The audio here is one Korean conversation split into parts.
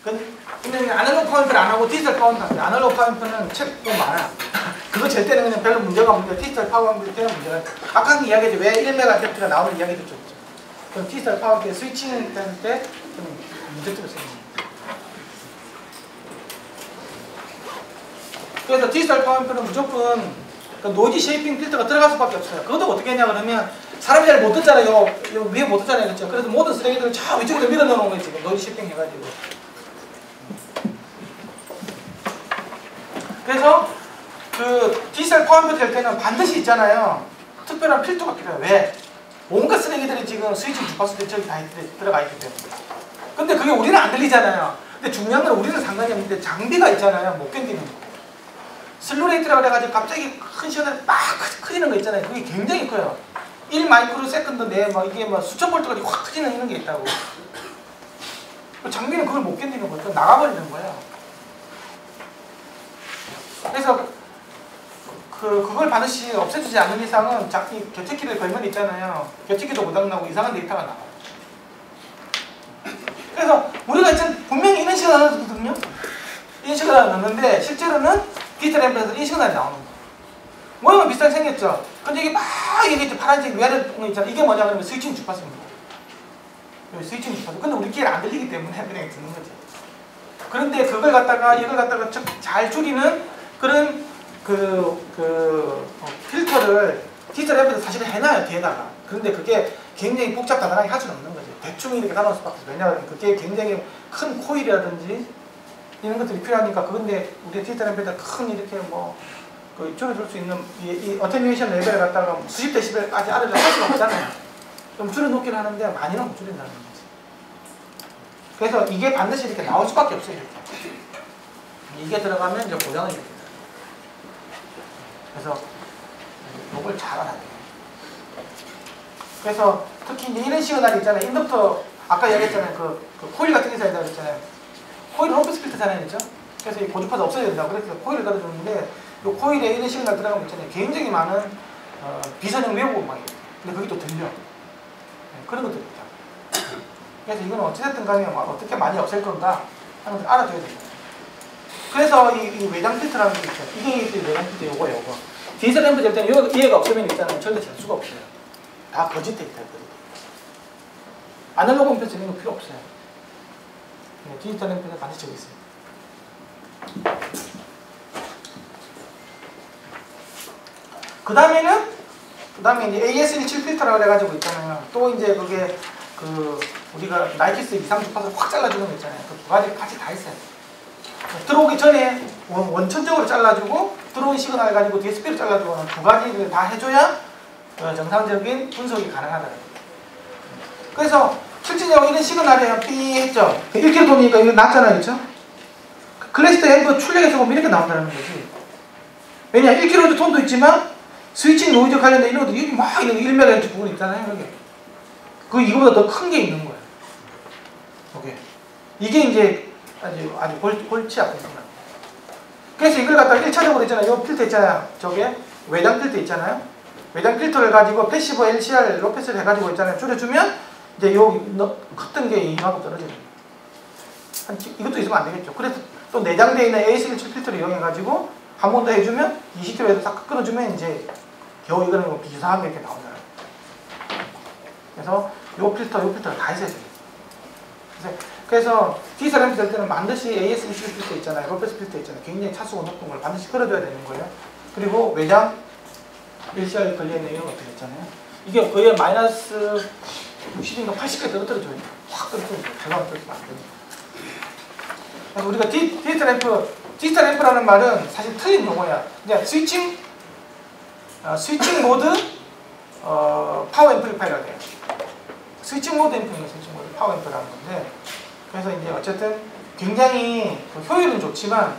근데 아날로그 파워앰프를 안 하고 디지털 파워앰프. 아날로그 파워앰프는 책 좀 많아요. 그거 될 때는 그냥 별로 문제가 없는데 디지털 파워앰프 때는 문제가. 아까 그 이야기했죠. 왜 1메가헤르트가 나오는 이야기 듣죠. 그럼 디지털 파워앰프 스위칭 할 때 좀 문제점이 생깁니다. 그래서 디지털 파워앰프는 무조건 그 노이즈 쉐이핑 필터가 들어갈 수밖에 없어요. 그것도 어떻게 했냐 그러면 사람이 잘 못 듣잖아요. 요 위에 못 듣잖아요. 그렇죠? 그래서 모든 쓰레기들을 저 위쪽으로 밀어 넣어놓은 거예요. 지금 노이즈 쉐이핑 해가지고. 그래서 그 디지털 파워앰프 될 때는 반드시 있잖아요. 특별한 필터가 필요해요. 왜? 온갖 쓰레기들이 지금 스위칭 주파수들이 저기 다 들어가 있기 때문에. 근데 그게 우리는 안 들리잖아요. 근데 중요한 건 우리는 상관이 없는데 장비가 있잖아요. 못 견디는 거. 슬로레이트라고 해가지고 갑자기 큰 시간을 막 커지는 거 있잖아요. 그게 굉장히 커요. 1 마이크로 세컨드 내에 막 이게 막 수천 볼트까지 확 커지는 이런 게 있다고. 장비는 그걸 못 견디는 거예요. 나가버리는 거예요. 그래서 그걸 반드시 없애주지 않는 이상은 이 교체키를 걸면 있잖아요. 교체키도 고장나고 이상한 데이터가 나와요. 그래서 우리가 지금 분명히 이런 시간을 넣거든요. 이런 시간을 넣는데 실제로는 디지털 앰프에서 이 시간이 나오는 거예요. 모양은 비슷하게 생겼죠. 근데 이게 막 이게 파란색 위아래 있잖아요. 이게 뭐냐 그러면 스위칭 주파수입니다. 스위칭 주파수. 근데 우리끼리 안 들리기 때문에 그냥 듣는 거죠. 그런데 그걸 갖다가 이걸 갖다가 잘 줄이는 그런 필터를 디지털 앰프에서 사실 해놔요. 뒤에다가. 그런데 그게 굉장히 복잡하게 할 수는 없는 거죠. 대충 이렇게 나눠 수밖에 없어요. 왜냐하면 그게 굉장히 큰 코일이라든지 이런 것들이 필요하니까. 그런데 우리 디지털 앰프에다 큰 이렇게 뭐 줄여줄 수 있는 이 어테뉴에이션 레벨을 갖다가 수십 데시벨까지 아래를 할 수가 없잖아요. 좀 줄여놓긴 하는데 많이는 못 줄인다는 거지. 그래서 이게 반드시 이렇게 나올 수밖에 없어요. 이렇게. 이게 들어가면 이제 고장이 됩니다. 그래서 이걸 잘 알아야 돼요. 그래서 특히 이제 이런 시그널이 있잖아요. 인덕터 아까 얘기했잖아요. 그 코일 같은 게 있어야 된다고 했잖아요. 코일은 홈피스 필터잖아요. 그렇죠? 그래서 이 고주파도 없어야 된다고. 그래서 코일을 걸어주는데 이 코일에 이런 시그널 들어가면 있잖아요. 굉장히 많은 비선형 외부 음악이에요. 근데 그게 또 들려. 네, 그런 것들이 있다. 그래서 이건 어찌됐든 간에 어떻게 많이 없앨 건가 하는 걸 알아둬야 됩니다. 그래서 이 외장 필터라는 게 있죠. 이게 외장 필터 요거예요. 요거. 디지털 앰프 될 때는 얘가 없으면 일단은 절대 될 수가 없어요. 다 거짓 데이터거든요. 아날로그 앰프 쓰는 거 필요 없어요. 네, 디지털 앰프는 반드시 저기 있어요. 그 다음에 이제 AS17 필터라고 해가지고 있잖아요. 또 이제 그게 우리가 나이키스 이상 주파수를 확 잘라주는 거 있잖아요. 그 두 가지 같이 다 있어요. 들어오기 전에 원천적으로 잘라주고 들어온 시그널 가지고 DSP를 잘라주고 두 가지를 다 해줘야 정상적인 분석이 가능하더라고요. 그래서 실질적으로 이런 시그널에 삐 했죠. 1kg 톤이니까 이거 낮잖아요. 그렇죠? 클래시터 앰프 출력해서 보면 이렇게 나온다는 거지. 왜냐 1kg 톤도 있지만 스위칭 노이즈 관련된 이런 것도 여기 막 이런 1MHz 부분 있잖아요. 여기. 이거보다 더 큰 게 있는 거예요. 오케이. 이게 이제 아주 골치 아픈 겁니다. 그래서 이걸 갖다가 1차적으로 있잖아요. 이 필터 있잖아요. 저게 외장 필터 있잖아요. 외장 필터를 가지고 패시브 LCR 로패스를 해가지고 있잖아요. 줄여주면 이제 여기 컸던 게 이만큼 떨어지는 거예요. 이것도 있으면 안 되겠죠. 그래서 또 내장되어 있는 AS17 필터를 이용해가지고 한 번 더 해주면 20km에서 싹 끊어주면 이제 겨우 이거는 뭐 비슷한 게 이렇게 나오잖아요. 그래서 요 필터가 다 있어야 돼요. 그래서 디지털 앰프 될 때는 반드시 AS21 필터 있잖아요. 로패스 필터 있잖아요. 굉장히 차수가 높은 걸 반드시 끌어줘야 되는 거예요. 그리고 외장 LCR 걸려있는 이런 것들 있잖아요. 이게 거의 마이너스 60인가 80까지 떨어뜨려줘야 돼요. 확 떨어뜨려줘요. 제가 떨어뜨리면 안 됩니다. 그래서 우리가 디지털 앰프라는 말은 사실 틀린 용어야. 그냥 스위칭 모드 파워 앰플리파이어가 돼요. 스위칭 모드 앰프는 스위칭 모드 파워 앰프라는 건데, 그래서 이제 어쨌든 굉장히 효율은 좋지만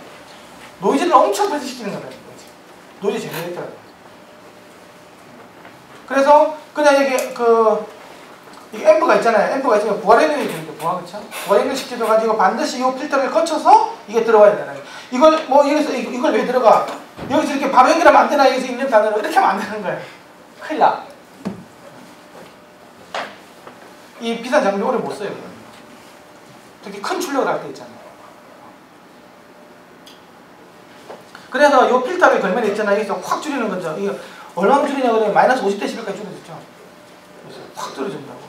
노이즈를 엄청 발생시키는 거라는 거지. 노이즈 제너레이터라는 거지. 그래서 그냥 이게 이 앰프가 있잖아요. 앰프가 있으면 부하 연결이 되는데 그렇죠? 부하 연결 시켜줘가지고 반드시 이 필터를 거쳐서 이게 들어가야 되는 거예요. 이걸 뭐 여기서 이걸 왜 들어가? 여기서 이렇게 바로 연결하면 안 되나? 여기서 입력 단어로 이렇게 하면 안 되는 거예요. 큰일 나. 이 비싼 장비 오래 못 써요. 특히 큰 출력을 할 때 있잖아요. 그래서 이 필터를 걸면 있잖아요. 여기서 확 줄이는 거죠. 이게 얼마나 줄이냐 그러면 마이너스 50dB까지 줄여줬죠. 그래서 확 줄여준다고.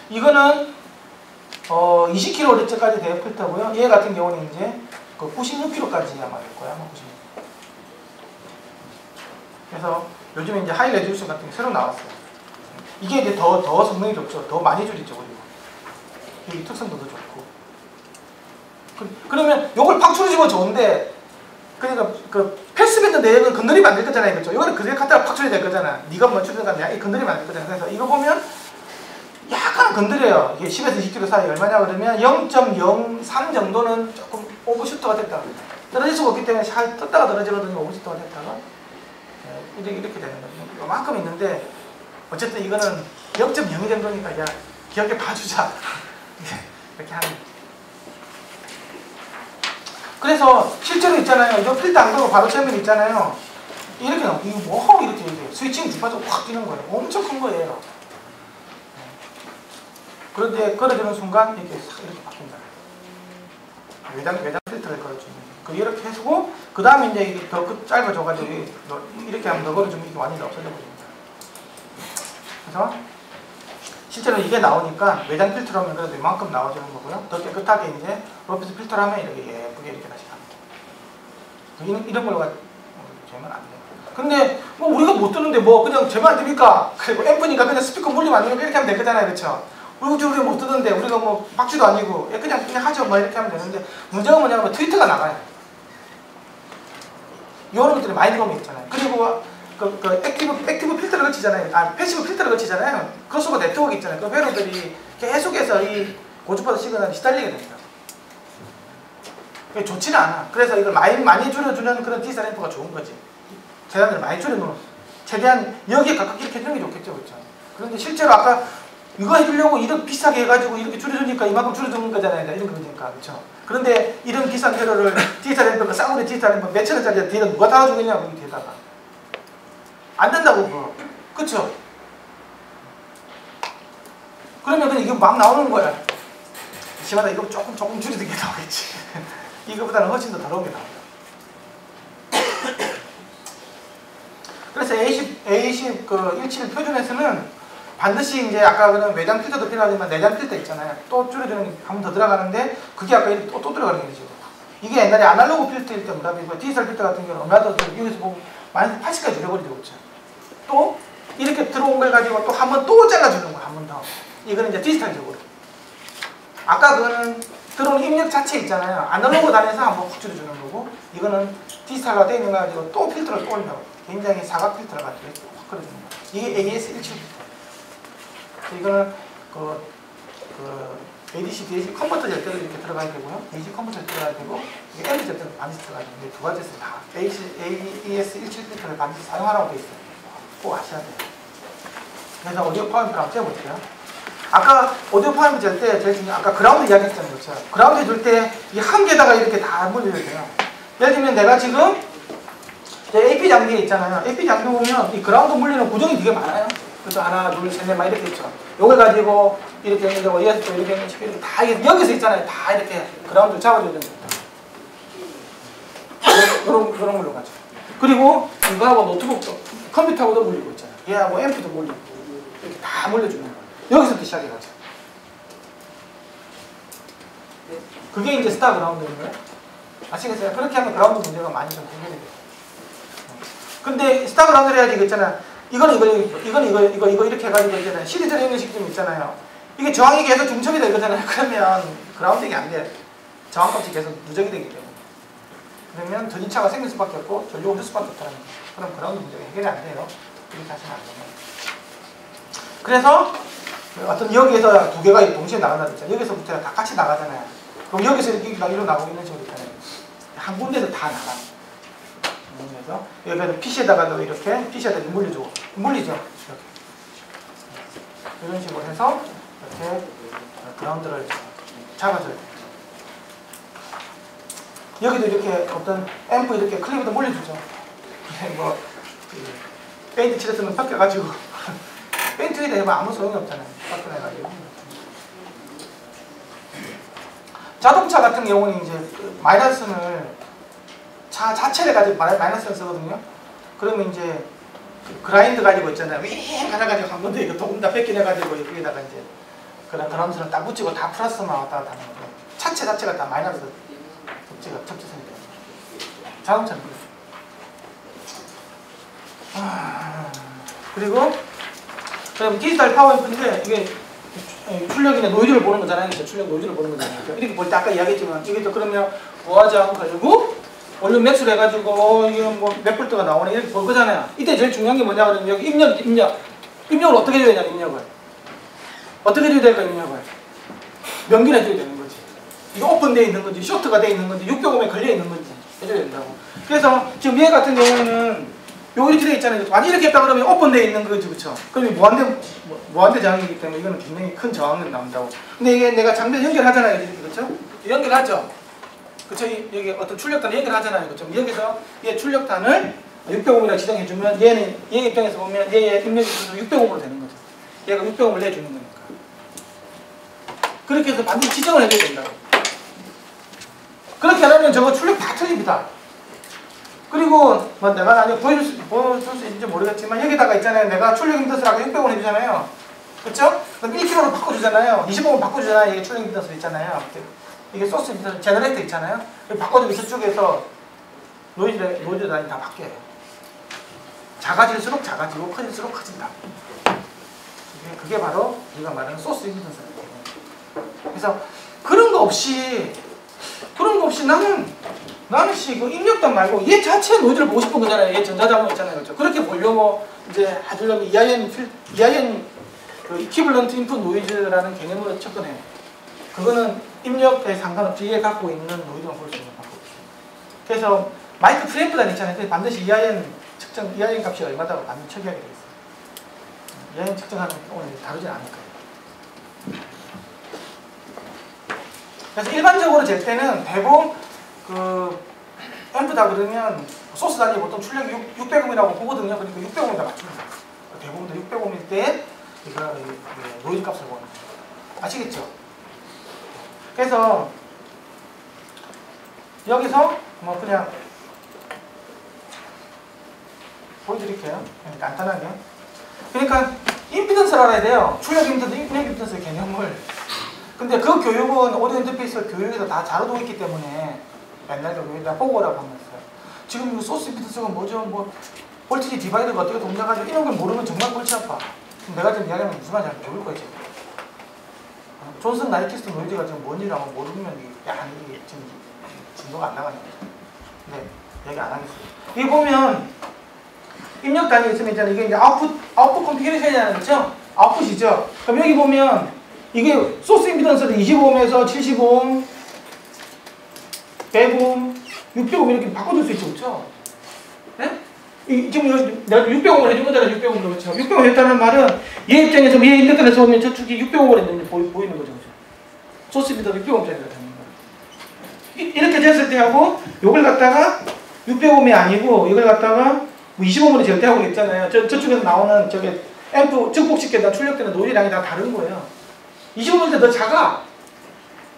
이거는 20kHz까지 돼요 필터고요. 얘 같은 경우는 이제 그 96kHz까지 아마 될 거야. 아마 96. 그래서 요즘에 이제 하이 레졸루션 같은 게 새로 나왔어요. 이게 이제 더 성능이 좋죠. 더 많이 줄이죠. 그리고 이 특성도 더 좋고. 그러면 요걸 팍 줄여주면 좋은데, 그러니까 그 패스밴드 내역은 건드리면 안 될 거잖아요. 그렇죠? 이거는 그대로 갖다가 팍 줄여야 될 거잖아. 네가 뭐 줄여야 돼. 건드리면 안 될 거잖아. 그래서 이거 보면 약간 건드려요. 이게 10에서 20km 사이 얼마냐 그러면 0.03 정도는 조금 오버슈트가 됐다. 떨어질 수가 없기 때문에 잘 떴다가 떨어지거든요. 오버슈트가 됐다가. 이렇게 되는 거죠. 요만큼 있는데 어쨌든 이거는 0.02 정도니까 야 기억해 봐주자. 이렇게 하는. 그래서 실제로 있잖아요. 이 필터 안 걸고 바로 채우면 있잖아요. 이렇게 나오고 이거 뭐 이렇게 스위칭 주파수 확 뛰는 거예요. 엄청 큰 거예요. 그런데 걸어주는 순간 이렇게 바뀐다. 외장 필터를 걸어주는. 이렇게 해주고 그 다음에 이제 이게 더 짧아져가지고 이렇게 하면 더 걸어주면 이게 완전히 없어져 버립니다. 그래서 실제로 이게 나오니까 외장 필터로 하면 그래도 이만큼 나와주는 거고요. 더 깨끗하게 이제 로피스 필터로 하면 이렇게 예쁘게 이렇게 다시 갑니다. 이런 걸로 재면 안 돼요. 근데 뭐 우리가 못 듣는데 뭐 그냥 재면 안 됩니까? 그리고 앰프니까 그냥 스피커 물리면 안 되니까 이렇게 하면 될 거잖아요. 그렇죠? 우리가 못 듣는데 우리가 뭐 박쥐도 아니고 그냥 하죠. 뭐 이렇게 하면 되는데 문제가 뭐냐면 트위터가 나가요. 이런 것들이 많이 들어오면 있잖아요. 그리고 액티브 필터를 거치잖아요. 패시브 필터를 거치잖아요. 크로스오버 네트워크 있잖아요. 그 회로들이 계속해서 이 고주파수 시그널에 시달리게 됩니다. 그게 좋지는 않아. 그래서 이걸 많이 줄여주는 그런 디지털 앰프가 좋은 거지. 재단을 많이 줄여놓은. 최대한 여기에 가깝게 이렇게 해주는 게 좋겠죠. 그렇죠? 그런데 실제로 아까 이거 해주려고 이렇게 비싸게 해가지고 이렇게 줄여주니까 이만큼 줄여주는 거잖아요. 이런 거니까. 그렇죠? 그런데 이런 비싼 회로를 디지털 앰프, 싸구려 디지털 앰프 몇천 원짜리 뒤에다 누가 달아주겠냐고, 이 뒤에다가. 안 된다고, 그거. 그쵸? 그러면 그냥 이거 막 나오는 거야. 심하다, 이거 조금 줄이는 게 나오겠지. 이거보다는 훨씬 더 더러운 게 나옵니다. 그래서 A10 그 17 표준에서는 반드시 이제 아까 그런 외장 필터도 필요하지만 내장 필터 있잖아요. 또 줄여주는 게 한 번 더 들어가는데 그게 아까 이렇게 또 들어가는 게 지금. 이게 옛날에 아날로그 필터일 때 뭐라고 디지털 필터 같은 경우는 얼마나 더 여기서 보면 많이 80까지 줄여버리죠. 그렇죠? 또 이렇게 들어온 걸 가지고 또 한 번 또 잘라주는 거야. 한 번 더. 이거는 이제 디지털적으로. 아까 그거는 들어온 입력 자체 있잖아요. 아날로그 단에서 한 번 확 줄여주는 거고 이거는 디지털로 되어 있는 거 가지고 또 필터를 또 올려. 굉장히 사각 필터를 가지고 확 걸어주는 거야. 이게 AS17 필터. 이거는 ADC, DAC 컨버터 절대로 이렇게 들어가야 되고요. AC 컨버터 들어가야 되고 이게 M 절대로 반드시 들어가야 되는데 두 가지에서 다 AES17 필터를 반드시 사용하라고 되어 있어요. 꼭 아셔야 돼요. 그래서 오디오 파워앰프를 한번 떼어볼게요. 아까 오디오 파워앰프 잴 때 제일 중요한 아까 그라운드 이야기했잖아요. 그렇죠? 그라운드 줄 때 이 한 개다가 이렇게 다 물려야 돼요. 예를 들면 내가 지금 AP 장비에 있잖아요. AP 장비 보면 이 그라운드 물리는 구정이 되게 많아요. 그래서 하나, 둘, 셋, 넷 막 이렇게 있죠. 요걸 가지고 이렇게 했는데 어디에서 또 이렇게 했는지 이렇게 다 여기서 있잖아요. 다 이렇게 그라운드 잡아줘야 됩니다. 그런 걸로 가죠. 그리고 이거하고 노트북도 컴퓨터하고도 물리고 있잖아요. 얘하고 앰프도 물리고 이렇게 다 물려주는 거예요. 여기서부터 시작해가죠. 그게 이제 스타 그라운드인 거예요. 아시겠어요? 그렇게 하면 그라운드 문제가 많이 좀 해결이 돼요. 근데 스타 그라운드를 해야지 이거 있잖아요. 이거는 이거 이렇게 해가지고 있잖아요. 시리즈로 있는 시스템 있잖아요. 이게 저항이 계속 중첩이 되거든요. 그러면 그라운딩이 안 돼. 저항값이 계속 누적이 되기 때문에. 그러면 전기차가 생길 수밖에 없고 전류가 올 수밖에 없다는 거예요. 그럼 그라운드 문제가 해결이 안 돼요. 그렇게 하시면 안 돼요. 그래서 어떤 여기에서 두 개가 동시에 나간다 그랬잖아요. 여기서부터 다 같이 나가잖아요. 그럼 여기서 이렇게 나오고 있는 식으로 있잖아요. 한 군데서 다 나가. 그래서 여기서 PC에다가도 이렇게 PC에다 물리죠. 이렇게 이런 식으로 해서 이렇게 그라운드를 잡아줘야 돼요. 여기도 이렇게 어떤 앰프 이렇게 클립도 물려주죠. 뭐 페인트 칠했으면 섞여가지고 페인트에다 해봐 아무 소용이 없잖아요. 섞여가지고. 자동차 같은 경우는 이제 그 마이너스를 차 자체를 가지고 마이너스를 쓰거든요. 그러면 이제 그 그라인드 가지고 있잖아요. 윙 하나가지고 한 건데 이거 도금 다 뺏겨내가지고 여기다가 이제 그런 그람수를 딱 붙이고 다 플러스만 왔다 갔다 하는 거죠. 차체 자체가 다 마이너스 접지선이 돼요. 자동차는 그래요. 그리고 그럼 디지털 파워앰프인데 이게 출력이나 노이즈를 보는 거잖아요. 출력 노이즈를 보는 거잖아요. 이렇게 볼 때 아까 이야기했지만 이게 또 그러면 뭐하자 가지고 원룸 맥스로 해가지고 이게 뭐 몇 볼트가 나오네 이렇게 볼 거잖아요. 이때 제일 중요한 게 뭐냐 그러면 여기 입력을 어떻게 줘야 되냐 입력을 어떻게 줘야 될까 입력을 명기를 해줘야 되는 거지. 이게 오픈되어 있는 건지 쇼트가 되어 있는 건지 600옴에 걸려 있는 건지 해줘야 된다고. 그래서 지금 얘 같은 경우에는 요 이렇게 되어 있잖아요. 완전 이렇게 했다 그러면 오픈되어 있는 거지, 그렇죠? 그럼 무한대 저항이기 때문에 이거는 굉장히 큰 저항이 나온다고. 근데 이게 내가 장비를 연결하잖아요, 이렇게, 그렇죠? 연결하죠. 그렇죠? 여기 어떤 출력단을 연결하잖아요, 그렇죠? 여기서 얘 출력단을 600옴이라고 지정해주면 얘는 얘 입장에서 보면 얘의 입력이 600옴으로 되는 거죠. 얘가 600옴을 내주는 거니까. 그렇게 해서 반드시 지정을 해줘야 된다고. 그렇게 하면 저거 출력 다 틀립니다. 그리고 뭐 내가 나중에 보여줄 수 있는지 모르겠지만 여기다가 있잖아요. 내가 출력 임피던스를 아까 600옴 해주잖아요. 그렇죠? 그럼 1kg로 바꿔주잖아요. 25옴 바꿔주잖아요. 이게 출력 임피던스 있잖아요. 이게 소스 임피던스 제너레이터 있잖아요. 바꿔주면 저쪽에서 노이즈 라인이 다 바뀌어요. 작아질수록 작아지고 커질수록 커진다. 그게 바로 우리가 말하는 소스 임피던스예요. 그래서 그런 거 없이 나는 그 입력단 말고 얘 자체 노이즈를 보고 싶은 거잖아요. 얘 전자자본 있잖아요. 그렇죠? 그렇게 보려고 이제 하려면 EIN 그 이퀴벌런트 인풋 노이즈라는 개념으로 접근해요. 그거는 입력에 상관없이 얘 갖고 있는 노이즈만 볼 수 있는 방법이에요. 그래서 마이크 프리앰프단 있잖아요. 그래서 반드시 EIN 값이 얼마다고 반드시 처리하게 되어 있어요. EIN 측정하는 거 오늘 다루진 않을 거예요. 그래서 일반적으로 잴 때는 대부분 그 앰프다 그러면 소스 단위 보통 출력이 600옴이라고 보거든요. 그러니까 600옴에다 맞춥니다. 대부분 다 600옴일 때 우리가 노이즈 값을 보는 거예요. 아시겠죠? 그래서 여기서 뭐 그냥 보여드릴게요. 그냥 간단하게. 그러니까 임피던스를 알아야 돼요. 출력 임피던스의 개념을. 근데 그 교육은 오디오 인터페이스 교육에서 다 다루고 있기 때문에 맨날 교육에다 보고 오라고 하면서 지금 이거 소스 임피던스가 뭐죠? 뭐 볼티지 디바이더가 어떻게 동작하죠? 이런 걸 모르면 정말 골치 아파. 내가 지금 이야기하면 무슨 말인지 잘 모를 거예요. 지금. 존슨 나이키스트 노이즈가 지금 뭔지를 아마 모르면 이게 지금 진도가 안 나가는 거죠. 네, 얘기 안 하겠어요. 여기 보면 입력 단위 있으면 있잖아요. 이게 이제 아웃풋 컨피그레이션이라는 거죠? 아웃풋이죠. 그럼 여기 보면 이게 소스 임피던스를 25옴에서 70옴, 100옴, 600옴 이렇게 바꿔줄 수 있죠, 그렇죠? 네? 지금 내가 600옴을 해준 거잖아, 600옴으로, 그렇죠? 600옴 했다는 말은 얘 입장에서 얘 인덕션에서 보면 저축이 600옴으로 있는 게 보이는 거죠, 그렇죠? 소스 임피던스 600옴짜리가 되는 거예요. 이렇게 됐을 때 하고 요걸 갖다가 600옴이 아니고 이걸 갖다가 뭐 25옴으로 절대하고 있잖아요. 저쪽에서 나오는 저게 앰프 증폭시켜다 출력되는 노이즈량이 다 다른 거예요. 25옴일 때 더 작아.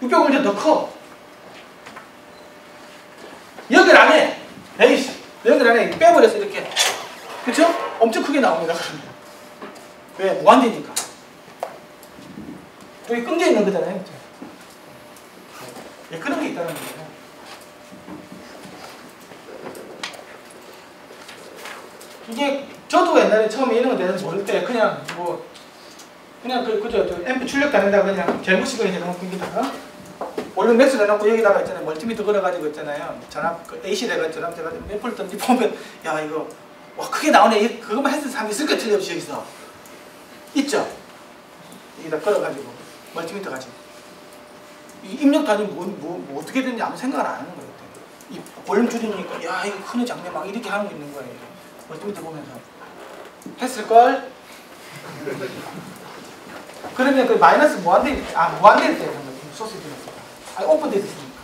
600옴일 때 더 커. 연결 안 해. 에이씨. 연결 안 해. 빼버렸어, 이렇게. 그쵸? 엄청 크게 나옵니다, 그러면. 왜? 무한대니까. 여기 끊겨 있는 거잖아요, 그쵸? 예, 그런 게 있다는 거예요. 이게, 저도 옛날에 처음에 이런 거 대해서 모를 때 그냥 그저 앰프 출력 다닌다 그냥 젤무식을 해놓고 여기다가 원룸 맥스 내놓고 여기다가 있잖아요. 멀티미터 걸어가지고 있잖아요. 전압 AC 내가 전압 돼가지고 몇 볼트 던지 보면 야 이거 와 크게 나오네. 그것만 했을 사람이 있을 거 틀림없이 여기서 있죠. 여기다 걸어가지고 멀티미터 가지고 이 입력 단위 뭐 어떻게 되는지 아무 생각을 안 하는 거예요. 이 볼륨 줄이니까 야 이거 크네 작네 막 이렇게 하는 거 있는 거예요. 멀티미터 보면서 했을걸. 그러면 그 마이너스 무한대일 때 소스 임피던스가 오픈되어 있으니까.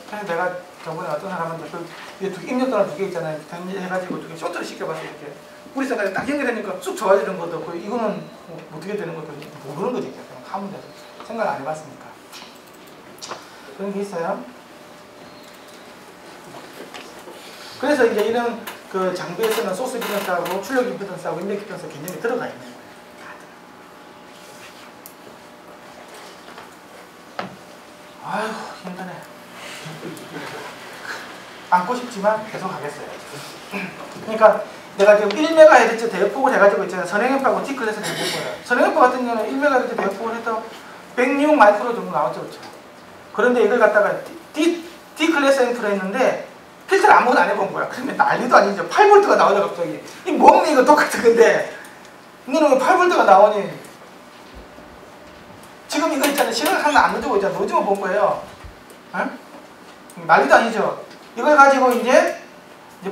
그래서 내가 저번에 어떤 사람한테 그 입력단을 2개 있잖아요. 해가지고 2개 쇼트를 시켜봤어요. 이렇게 우리 생각에 딱 연결되니까 쑥 좋아지는 것도 없고 이거는 뭐 어떻게 되는 것도 모르는 거지. 그냥 하면 돼서 생각을 안 해봤으니까. 그런 게 있어요. 그래서 이제 이런 그 장비에서는 소스 임피던스하고 출력 임피던스하고 인맥 임피던스 개념이 들어가 있는 거예요. 아휴 힘드네. 안고 싶지만 계속 하겠어요. 그러니까 내가 지금 1MHz 대역폭을 해가지고 있잖아요. 선행협하고 D클래스를 해볼 거예요. 선행협 같은 경우는 1MHz 대역폭을 해서 106 마이크로 정도 나왔죠. 그렇죠? 그런데 이걸 갖다가 D클래스 앰프를 했는데 필터를 아무것도 안 해본 거야. 그러면 난리도 아니죠. 8V가 나오죠 갑자기. 이 몸이 이거 똑같은 건데 너는 왜 8V가 나오니? 지금 이거 있잖아요. 시간을 하나 안 넣어주고 있잖아. 넣어주면 본 거예요. 응? 난리도 아니죠. 이걸 가지고 이제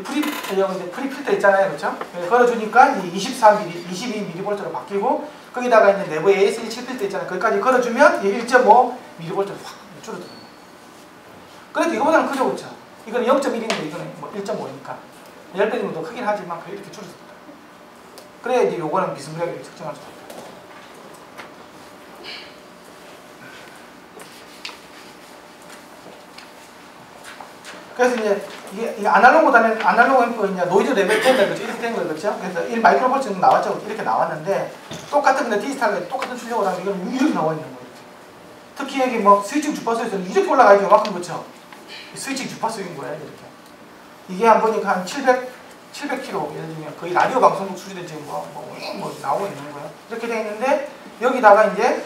프리 필터 있잖아요. 그렇죠? 걸어주니까 24mm, 22mV로 바뀌고 거기다가 이제 내부 AS17 필터 있잖아요. 거기까지 걸어주면 1.5mV로 확 줄어드는 거예요. 그래도 이거보다는 크죠. 그렇죠? 이거는 0.1인데 이거는 뭐 1.5니까 10배는 더 크긴 하지만 이렇게 줄어듭니다. 그래야 이제 요거는 비스무리하게 측정할 수 있다. 그래서 이제 이게 아날로그보다는 아날로그 앰프 이제 노이즈 레벨 10 그렇죠? 이렇게 된 거예요. 그렇죠? 그래서 1 마이크로볼트 정도 나왔죠. 이렇게 나왔는데 똑같은 근데 디지털에 똑같은 출력을 하면 이건 이렇게 나와 있는 거예요. 특히 여기 뭐 스위칭 주파수에서는 이렇게 올라가야지 요만큼 그렇죠? 스위칭 주파수인 거예요. 이렇게. 이게 한 보니까 한 700km 예를 들면 거의 라디오 방송국 수준에 지금 뭐 나오고 있는 거예요. 이렇게 돼 있는데 여기다가 이제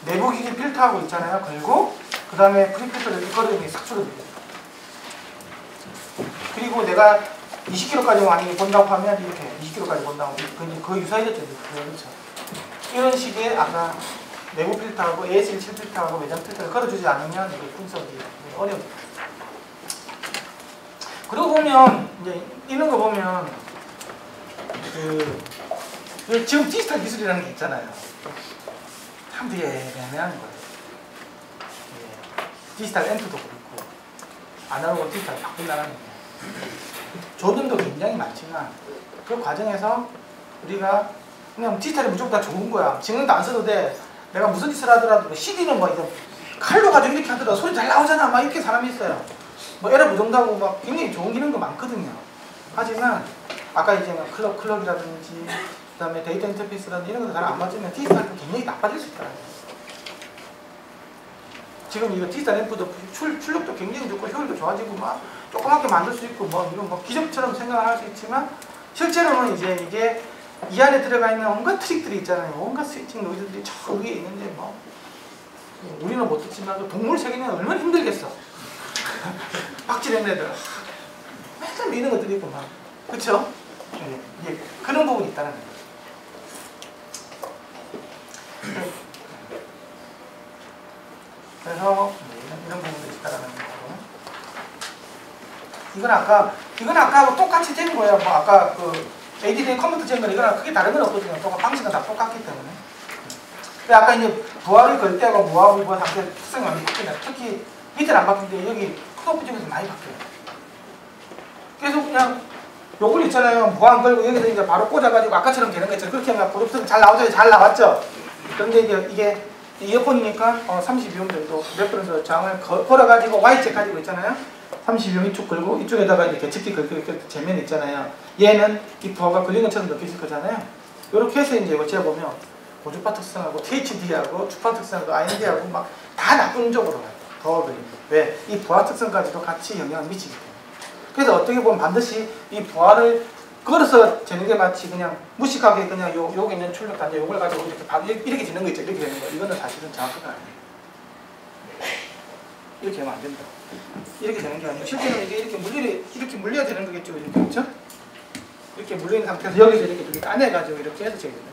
내부 기기 필터하고 있잖아요. 걸고 그 다음에 프리필터를 이렇게 걸어주면 싹 줄어들어요. 그리고 내가 20km까지 많이 본다고 하면 이렇게 20km까지 본다고 하면 거의 유사해졌죠. 그렇죠. 이런 식의 아까 내부 필터하고 AS17 필터하고 외장 필터를 걸어주지 않으면 이게 분석이 어려워요. 그러고 보면 이제 이런 거 보면 지금 디지털 기술이라는 게 있잖아요. 참 되게 애매한 거예요. 디지털 앰프도 그렇고 아날로그 디지털 바꾼다는 게 조건도 굉장히 많지만 그 과정에서 우리가 그냥 디지털이 무조건 다 좋은 거야. 지금도 안 써도 돼. 내가 무슨 짓을 하더라도 CD는 뭐 이제 칼로 가지고 이렇게 하더라도 소리 잘 나오잖아. 막 이렇게 사람이 있어요. 뭐 에러 무정다고 막 굉장히 좋은 기능도 많거든요. 하지만 아까 이제 클럭이라든지 그다음에 데이터 인터페이스라든지 이런 것도 잘 안 맞으면 디지털이 굉장히 나빠질 수 있더라고요. 지금 이거 디지털 앰프도 출력도 굉장히 좋고 효율도 좋아지고 막 조그맣게 만들 수 있고 뭐 이건 뭐 기적처럼 생각을 할 수 있지만 실제로는 이제 이게 이 안에 들어가 있는 온갖 트릭들이 있잖아요. 온갖 스위칭 노이즈들이 저 위에 있는데 뭐 우리는 못 듣지만 동물 세계는 얼마나 힘들겠어. 박질한 애들 맨날 미는 것들이 있고 막 그쵸? 예, 그런 부분이 있다는 거예요. 그래서 이런 부분들이 있다는 거고 이건 아까하고 똑같이 된 거예요. 뭐 아까 그 ADD 컴퓨터 잼은 이거랑 크게 다른 건 없거든요. 방식은 다 똑같기 때문에. 근데 아까 이제 부하를 걸 때하고 무하고 부하 상태 특성이 많이 바뀌어요. 특히 밑에는 안 바뀌는데 여기 컷오프 쪽에서 많이 바뀌어요. 그래서 그냥 요걸 있잖아요. 무한 걸고 여기서 이제 바로 꽂아가지고 아까처럼 되는 거 있잖아요. 그렇게 하면 브루프는 잘 나오죠. 잘 나왔죠. 그런데 이게 이어폰이니까 32옴 정도 몇 프로에서 장을 걸어가지고 Y잭 가지고 있잖아요. 32옴 이쪽 걸고 이쪽에다가 이제 개측기 걸고 재면 있잖아요. 얘는 이 부하가 걸린 것처럼 느껴질 거잖아요. 이렇게 해서 이제 이거 재보면 고주파 특성하고 THD하고 주파 특성하고 IND하고 막 다 나쁜 쪽으로 가요. 더 걸립니다. 왜? 이 부하 특성까지도 같이 영향을 미치기 때문에. 그래서 어떻게 보면 반드시 이 부하를 걸어서 재는 게 마치 그냥 무식하게 그냥 여기 있는 출력 단자 요걸 가지고 이렇게 재는 거 있죠. 이렇게 되는 거. 이거는 사실은 정확하가 아니에요. 이렇게 하면 안 된다. 이렇게 되는 게 아니고 실제로는 이게 이렇게 물려야 되는 거겠죠. 이렇게 그렇죠? 이렇게 물려있는 상태에서 여기서 이렇게 따내가지고 이렇게 해서 재야 된다.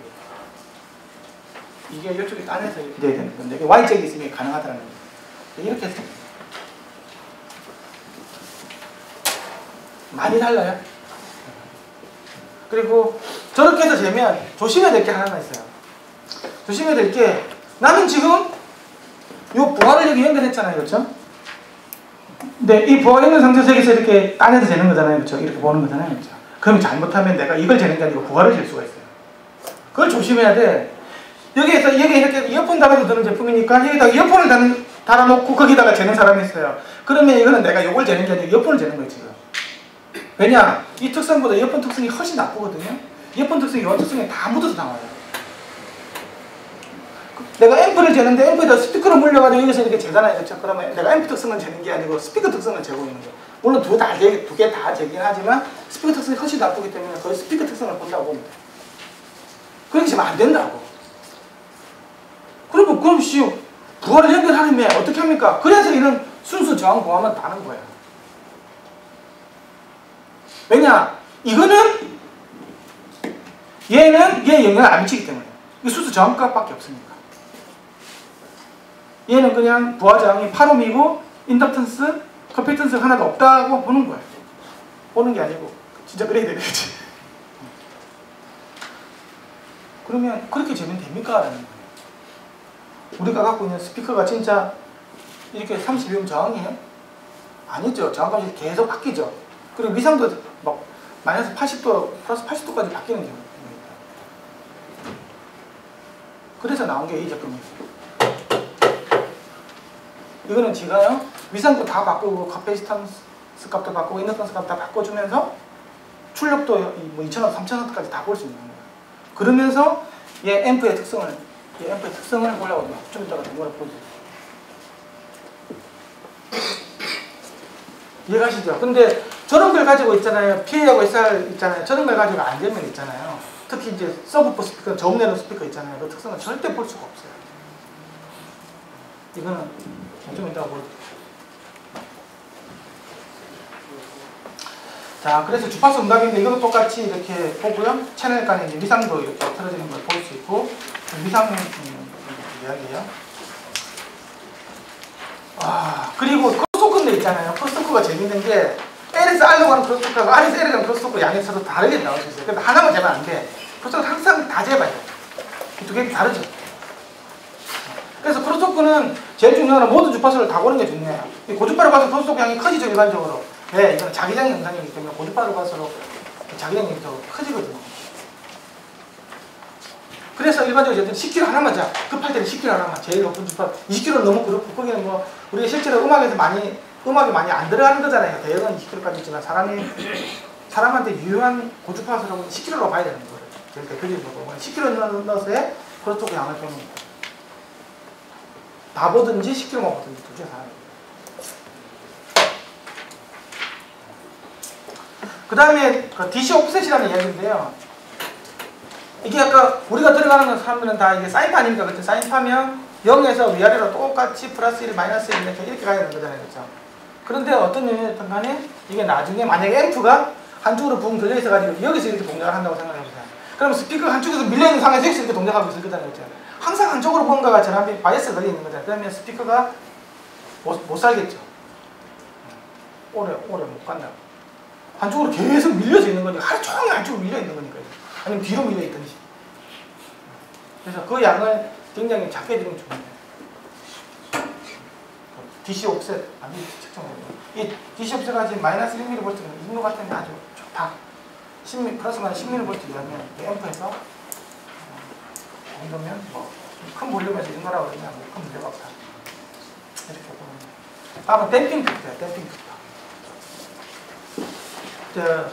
이게 이쪽에 따내서 이렇게 돼야 되는 건데 Y잭이 있으면 가능하다는 거예요. 이렇게 해서 많이 달라요. 그리고 저렇게 해서 재면 조심해야 될 게 하나가 있어요. 조심해야 될 게 나는 지금 요 부하를 여기 연결했잖아요. 그렇죠? 근데 이 부하 연결 상태에서 여기서 이렇게 따내서 재는 거잖아요. 그렇죠? 이렇게 보는 거잖아요. 그렇죠? 그럼 잘못하면 내가 이걸 재는 게 아니고 부하를 잴 수가 있어요. 그걸 조심해야 돼. 여기 이렇게 이어폰 달아서 듣는 제품이니까 여기다가 이어폰을 달아놓고 거기다가 재는 사람이 있어요. 그러면 이거는 내가 요걸 재는 게 아니라 이어폰을 재는 거예요, 지금. 왜냐? 이 특성보다 이어폰 특성이 훨씬 나쁘거든요. 이어폰 특성이 이 특성이 다 묻어서 나와요. 내가 앰프를 재는데 앰프에다 스피커를 물려가지고 여기서 이렇게 재잖아요. 그렇죠? 그러면 내가 앰프 특성을 재는 게 아니고 스피커 특성을 재고 있는 거예요. 물론 두 개 다 재긴 하지만 스피커 특성이 훨씬 나쁘기 때문에 거의 스피커 특성을 본다고 봅니다. 그렇게 재면 안 된다고. 그럼 부하를 연결하려면 어떻게 합니까? 그래서 이런 순수 저항 보호만 다는 거예요. 왜냐? 이거는 얘에 영향을 안 미치기 때문에. 이게 순수 저항값밖에 없으니까. 얘는 그냥 부하 저항이 8옴이고 인덕턴스, 커피턴스가 하나도 없다고 보는 거예요. 보는 게 아니고 진짜 그래야 되겠지. 그러면 그렇게 재면 됩니까? 라는 거예요. 우리가 갖고 있는 스피커가 진짜 이렇게 32옴 저항이에요? 아니죠. 저항값이 계속 바뀌죠. 그리고 위상도 막 마이너스 80도, 플러스 80도까지 바뀌는 경우입니다. 그래서 나온 게 이 제품이에요. 이거는 제가요, 위상도 다 바꾸고, 카페시탄스 값도 바꾸고, 인덕턴스 값 다 바꿔주면서, 출력도 뭐 2000W, 3000W까지 다 볼 수 있는 거예요. 그러면서, 얘 앰프의 특성을 보려고 좀 이따가 동그랗게 보여드릴게요. 이해가시죠? 근데 저런 걸 가지고 있잖아요. PA하고 SR 있잖아요. 저런 걸 가지고 안 되면 있잖아요. 특히 이제 서브포 스피커, 저음 내는 스피커 있잖아요. 그 특성은 절대 볼 수가 없어요. 이거는 좀 이따가 보여드릴게요. 자, 그래서 주파수 음각인데 이것도 똑같이 이렇게 보고요. 채널 간에 이제 위상도 이렇게 틀어지는 걸 볼 수 있고, 위상 이야기예요. 그리고 크로스토크인데 있잖아요. 크로스토크가 재밌는 게 L에서 R로 가는 크로스토크하고 R에서 L로 가는 크로스토크 양이 서로 다르게 나올 수 있어요. 근데 하나만 재면 안 돼. 크로스토크는 항상 다 재봐야 돼. 두 개 다르죠. 그래서 크로스토크는 제일 중요한 건 모든 주파수를 다 보는 게 중요해요. 고주파로 가서 크로스토크 양이 커지죠, 일반적으로. 네, 이건 자기장 영상이기 때문에 고주파로 갈수록 자기장이 더 커지거든요. 그래서 일반적으로 10kg 하나만 자. 급할 때는 10kg 하나만. 제일 높은 주파. 20kg는 너무 그렇고, 거기는 뭐, 우리가 실제로 음악이 많이 안 들어가는 거잖아요. 대역은 20kg까지 있지만, 사람한테 유효한 고주파수라고 10kg로 봐야 되는 거예요. 제일 대표적으로. 10kg 넣어서의 크로스토크 양을 빼는 다 보든지 10kg만 보든지 둘 중에 하나예요. 그 다음에 DC 오프셋이라는 이야기인데요. 이게 아까 우리가 들어가는 사람들은 다 이게 사인파 아닙니까? 그렇죠? 사인파면 0에서 위아래로 똑같이 플러스 1, 마이너스 1 이렇게 가야 되는 거잖아요. 그렇죠? 그런데 어떤 의미였든 간에 이게 나중에 만약에 앰프가 한쪽으로 붕 들려있어가지고 여기서 이렇게 동작을 한다고 생각해보세요. 그럼 스피커가 한쪽에서 밀려있는 상황에서 여기서 이렇게 동작하고 있을 거잖아요. 그렇죠? 항상 한쪽으로 뭔가가 전압이 바이어스가 걸려있는 거잖아요. 그러면 스피커가 못 살겠죠. 오래 못 간다고. 한쪽으로 계속 밀려져 있는 거니까 하루 종일 한쪽으로 밀려 있는 거니까요. 아니면 뒤로 밀려 있든지. 그래서 그 양을 굉장히 작게 드리면 좋은데. DC 옵셋 반드시 측정해야 돼요. 이 DC 옵셋가 지금 마이너스 1mV는 있는 것 같은데 아주 좋다. 플러스 마이너스 10mV면 앰프에서 이 정도면 뭐 큰 볼륨에서 이 정도라고 그러면 큰 문제가 없다. 이렇게 보면. 다음은 댐핑 팩터예요. 댐핑 팩터.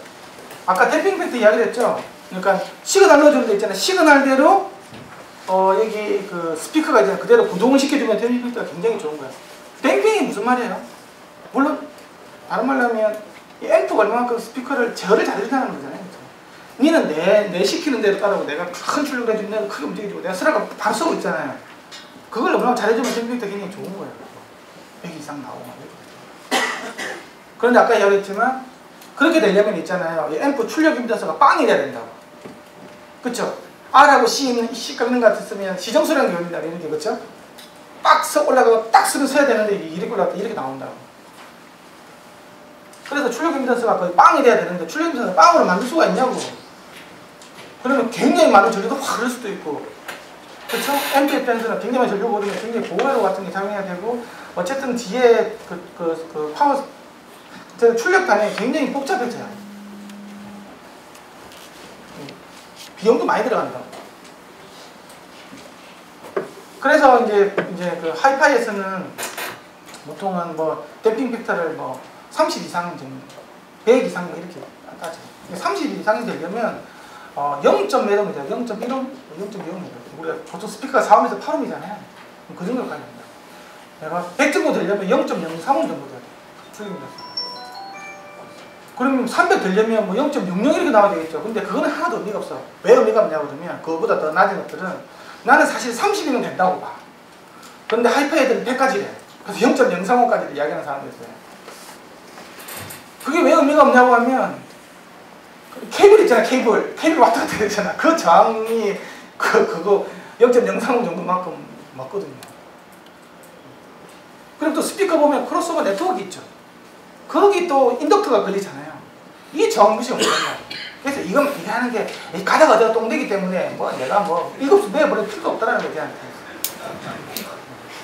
아까 댐핑 팩터 이야기를 했죠? 그러니까 시그널 넣어주는 데 있잖아요. 시그널대로 여기 그 스피커가 이제 그대로 구동을 시켜주면 댐핑 팩터가 굉장히 좋은 거예요. 댐핑이 무슨 말이에요? 물론 다른 말로 하면 이 앰프가 얼마만큼 스피커를 제어를 잘해준다는 거잖아요. 니는 내 시키는 대로 따르고 내가 큰 출력을 해주고 내가 크게 움직여주고 내가 쓰라고 다 쓰고 있잖아요. 그걸 얼마나 잘해주면 댐핑 팩터가 굉장히 좋은 거예요. 100 이상 나오고 그런데 아까 이야기했지만 그렇게 되려면 있잖아요. 이 앰프 출력 임피던스가 빵이 돼야 된다고. 그쵸? R하고 C가 있는 것 같았으면 시정수량 기울인다 이런 게 그쵸? 딱 올라가고 딱 쓰면 서야 되는데 이렇게 올라가고 이렇게 나온다고. 그래서 출력 임피던스가 거의 빵이 돼야 되는데 출력 임피던스를 빵으로 만들 수가 있냐고. 그러면 굉장히 많은 전류도 확 흐를 수도 있고. 그쵸? 앰프 입장에서는 굉장히 많은 전류가 오르면 굉장히 보호회로 같은 게 작용해야 되고 어쨌든 뒤에 그 파워 출력단에 굉장히 복잡해져요. 비용도 많이 들어간다. 그래서 이제 그 하이파이에서는 보통은 뭐 댐핑 팩터를 뭐 30 이상 정도, 100 이상 이렇게 따져요. 30 이상이 되려면 0몇 옴이죠. 0.1옴, 0.2옴이죠. 우리가 보통 스피커가 4옴에서 8옴이잖아요. 그 정도로 가야 됩니다. 내가 100 정도 되려면 0.03옴 정도 돼야 돼요. 출력이. 그러면 300 되려면 뭐 0.00 이렇게 나와야 되겠죠. 근데 그거는 하나도 의미가 없어. 왜 의미가 없냐고 그러면 그거보다 더 낮은 것들은 나는 사실 30이면 된다고 봐. 그런데 하이파이 애들은 100까지래. 그래서 0.035까지를 이야기하는 사람도 있어요. 그게 왜 의미가 없냐고 하면 케이블 있잖아. 케이블 왔다 갔다 되잖아. 그 저항이 그거 0.035 정도만큼 맞거든요. 그리고 또 스피커 보면 크로스오버 네트워크 있죠. 거기 또 인덕터가 걸리잖아요. 이 저항무시 없는 거야. 그래서 이거 하는 게 가다가 어디가 똥되기 때문에 뭐 내가 뭐 이거 내버릴 필요가 없다라는 거지.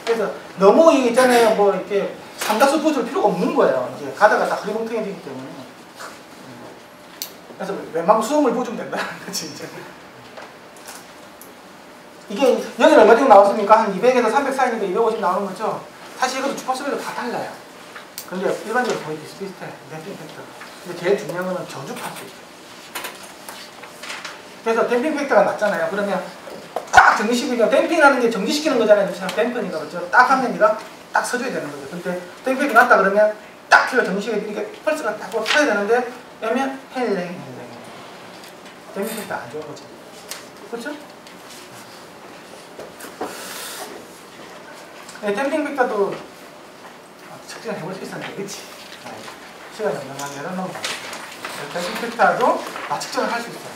그래서 너무 이게 있잖아요. 뭐 이렇게 삼다수 부어줄 필요가 없는 거예요. 이제 가다가 다 흐리멍텅해지기 때문에. 그래서 웬만큼 수음을 부어주면 된다는 거지 이제. 이게 여기 얼마 정도 나왔습니까? 한 200에서 300 사이니까 250 나오는 거죠. 사실 이것도 주파수별로 다 달라요. 근데 일반적으로 거의 비슷비슷해. 댐핑 팩터. 근데 제일 중요한 거는 저주파수. 그래서 댐핑 팩터가 낮잖아요. 그러면 딱 정지시키니까 댐핑하는 게 정지시키는 거잖아요. 댐퍼니까 그렇죠. 딱 하면 네가 딱 서줘야 되는 거죠. 근데 댐핑이 낮다 그러면 딱 키가 정지시키니까 펄스가 딱 쳐야 되는데 그러면 헬랭. 댐핑 팩터 안 좋은 거죠. 그렇죠? 네, 댐핑 팩터도 측정을 해볼 수 있었는데, 그치? 시간이 없는 내려놓은 거. 댐핑 팩터도 측정을 할 수 있어요.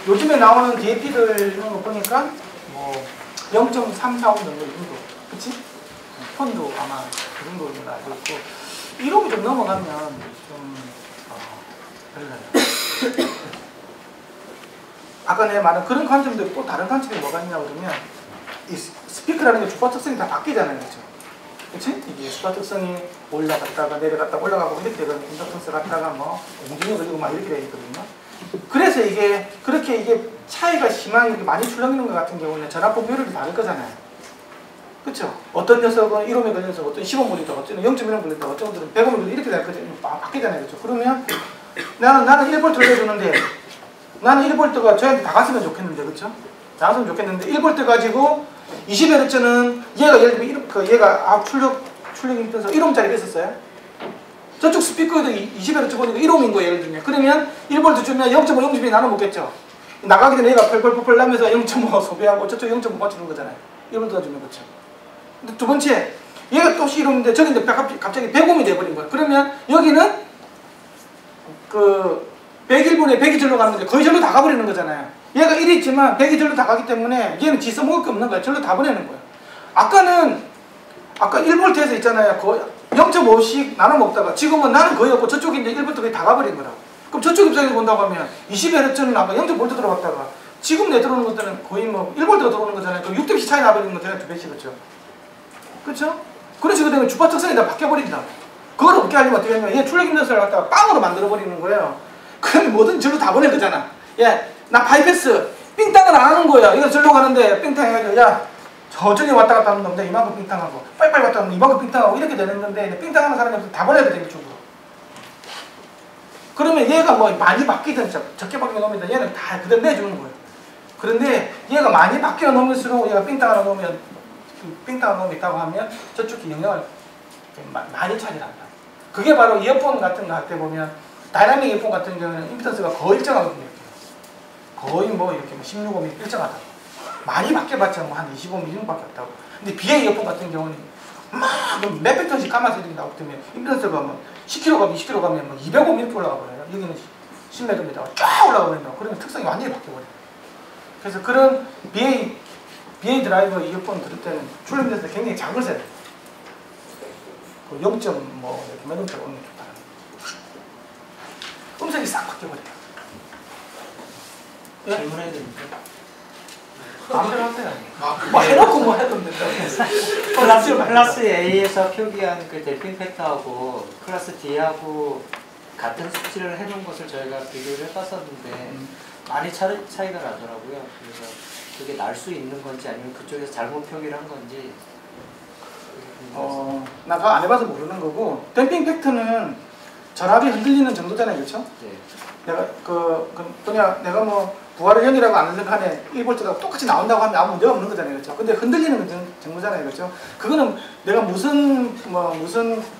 요즘에 나오는 DAP들 이런 거 보니까 뭐 0.345 정도 이 정도, 그치? 폰도 아마 그 정도로 알고 있고 1옴이 좀 넘어가면 좀 별로예요. 아까 내가 말한 그런 관점도 있고 다른 관점이 뭐가 있냐 그러면 이 스피커라는 게 주파 특성이 다 바뀌잖아요, 그렇죠? 그치? 이게 주파 특성이 올라갔다가 내려갔다가 올라가고 이렇게 되거든요. 인덕턴스 갔다가 뭐 공중에 걸리고 막 이렇게 되거든요. 그래서 이게 그렇게 이게 차이가 심하게 많이 출렁이는 것 같은 경우는 전압법 효율이 다를 거잖아요. 그쵸? 어떤 녀석은 1옴에 걸려서 어떤 10옴 걸린다, 어떤 0.1옴 걸린다, 어떤 분들은 100옴 걸린다 이렇게 될 거잖아요. 바뀌잖아요. 그렇죠? 그러면 나는 1V 올려주는데 나는 1V가 저한테 다 갔으면 좋겠는데, 그쵸? 다 갔으면 좋겠는데 1V 가지고 20Hz는 얘가 예를 들면 얘가 출력 임피던스 1옴짜리가 있었어요. 저쪽 스피커에도 20Hz 보니까 1옴인 거예요, 예를 들면. 그러면 1V 주면 0.5, 0.2 나눠 먹겠죠. 나가기 전에 얘가 펄펄펄 나면서 0.5 소비하고 저쪽 0.5 맞추는 거잖아요. 1V 주면 그렇죠. 근데 두 번째, 얘가 또 1옴인데 저기인데 갑자기 100옴이 돼버린 거예요. 그러면 여기는 그 101분에 100이 절로 가는 거죠. 거의 절로 다 가버리는 거잖아요. 얘가 1이 있지만 100이 절로 다 가기 때문에 얘는 지 써먹을 게 없는 거야. 절로 다 보내는 거예요. 아까 1V에서 있잖아요. 거의 0.5씩 나눠 먹다가 지금은 나는 거의 없고 저쪽이 이제 1V 거의 다 가버린 거라. 그럼 저쪽 입장에서 본다고 하면 20Hz는 아까 0.5V 들어갔다가 지금 내 들어오는 것들은 거의 뭐 1V가 들어오는 거잖아요. 그럼 6대씩 차이 나버리는 거잖아요. 2배씩 그렇죠? 그렇죠? 그런 식으로 되면 주파 특성이 다 바뀌어버린다. 그걸 없게 하려면 어떻게 하냐면 얘 출력 임피던스를 갖다가 빵으로 만들어버리는 거예요. 그럼 뭐든 절로 다 보낼 거잖아. 야, 나 바이패스 삥땅을 안 하는 거야. 이거 절로 가는데 삥땅 해가지고 야 저쪽에 왔다 갔다 하는 놈데 이만큼 삥땅하고 빨리빨리 왔다 하면 이만큼 삥땅하고 이렇게 되는 건데 삥땅하는 사람이 없으면 다 보내야 돼 이쪽으로. 그러면 얘가 뭐 많이 바뀌든 적게 바뀌어 놓으면 얘는 다 그대로 내주는 거예요. 그런데 얘가 많이 바뀌어 놓을수록 얘가 삥땅 하나 놓으면 삥땅 하나 놓으면 있다고 하면 저쪽이 영향을 많이 차지한다. 그게 바로 이어폰 같은 거 할 때 보면 다이나믹 이어폰 같은 경우는 임피던스가 거의 일정하거든요. 거의 뭐 이렇게 16옴이 일정하다. 많이 바뀌어봤자 뭐 한 25옴 이 정도밖에 없다고. 근데 BA 이어폰 같은 경우는 막 몇백 톤씩 까마서 이렇게 나오기 때문에 임피던스가 뭐 10kg 가면 20kg 가면 뭐 200옴 이렇게 올라가 버려요. 여기는 10m에다가 쫙 올라가 버린다고. 그러면 특성이 완전히 바뀌어버려요. 그래서 그런 BA 드라이버 이어폰 들을 때는 출력 임피던스가 굉장히 작은 세대. 0. 뭐 이렇게 몇 옴짜리 오는 게 좋다. 음색이 싹 바뀌어버려요. 예? 질문해야 되니까. 마음대로 하세요. 뭐 해놓고 뭐 해도 된다. 클래스 A에서 표기한 그 댐핑 팩터하고 클래스 D하고 같은 수치를 해놓은 것을 저희가 비교를 해봤었는데 많이 차이가 나더라고요. 그래서 그게 날 수 있는 건지 아니면 그쪽에서 잘못 표기를 한 건지. 나 그거 안 해봐서 모르는 거고, 댐핑 팩터는 전압이 흔들리는 정도잖아요, 그렇죠? 네. 내가 그냥 내가 뭐 부하를 연이라고 안 하는 한에 1V가 똑같이 나온다고 하면 아무 문제가 없는 거잖아요, 그렇죠? 근데 흔들리는 건 정도잖아요, 그렇죠? 그거는 내가 무슨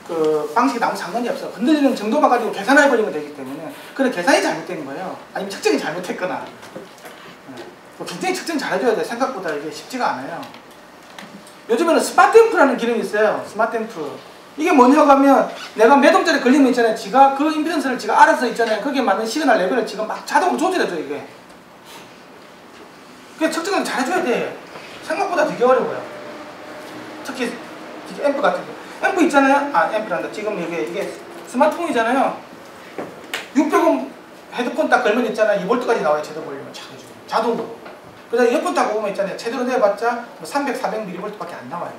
그 방식이 나오면 상관이 없어. 흔들리는 정도만 가지고 계산해 버리면 되기 때문에 그래 계산이 잘못된 거예요. 아니면 측정이 잘못했거나. 굉장히 측정 잘해줘야 돼. 생각보다 이게 쉽지가 않아요. 요즘에는 스마트 앰프라는 기능이 있어요. 스마트 앰프. 이게 뭐냐고 하면 내가 몇 ohm짜리 걸리면 있잖아요. 지가 그 임피던스를 지가 알아서 있잖아요. 거기에 맞는 시그널 레벨을 지금 막 자동으로 조절해줘 이게. 그게 측정을 잘해줘야 돼. 생각보다 되게 어려워요. 특히 앰프 같은 거. 앰프 있잖아요. 앰프란다. 지금 이게 스마트폰이잖아요. 600ohm 헤드폰 딱 걸면 있잖아요. 2V까지 나와요. 제대로 걸리면 착 해주고. 자동으로. 그다음에 이어폰 딱 보면 있잖아요. 제대로 내봤자 뭐 300, 400mV밖에 안 나와요.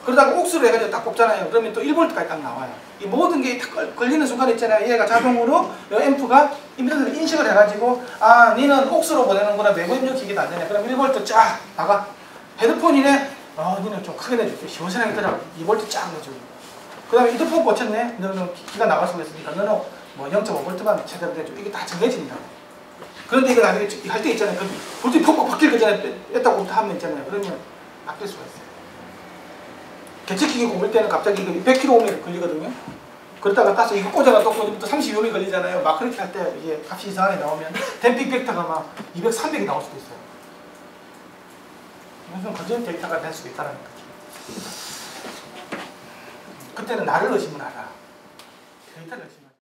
그러다가 옥스로 해가지고 딱 뽑잖아요. 그러면 또 1V까지 딱 나와요. 이 모든 게 딱 걸리는 순간 있잖아요. 얘가 자동으로 이 앰프가 임피던스를 인식을 해가지고 니는 옥스로 보내는구나. 외부 입력 기기도 안 되네. 그럼 1V 쫙 나가. 헤드폰이네. 니는 좀 크게 내줄게. 시원시원하게 들어. 2V 쫙 내주고. 그 다음에 이어폰 꽂혔네. 너는 기가 나갈 수가 있으니까 너는 뭐 0.5V만 제대로 내줘. 이게 다 정해진다. 그런데 이거 나중에 할 때 있잖아요. 볼륨이 퍽퍽 바뀔 거잖아요. 뺐다고 하면 있잖아요. 그러면 바뀔 수가 있어요. 개체기기 꼽을 때는 갑자기 100kΩ 걸리거든요. 그러다가 따서 이거 꽂아가 또 32ohm이 걸리잖아요. 막 그렇게 할 때 이게 값이 이상하게 나오면 댐핑 팩터가 막 200, 300이 나올 수도 있어요. 무슨 건전 데이터가 될 수도 있다는 거지. 그때는 나를 의심을 하라. 데이터를 의심.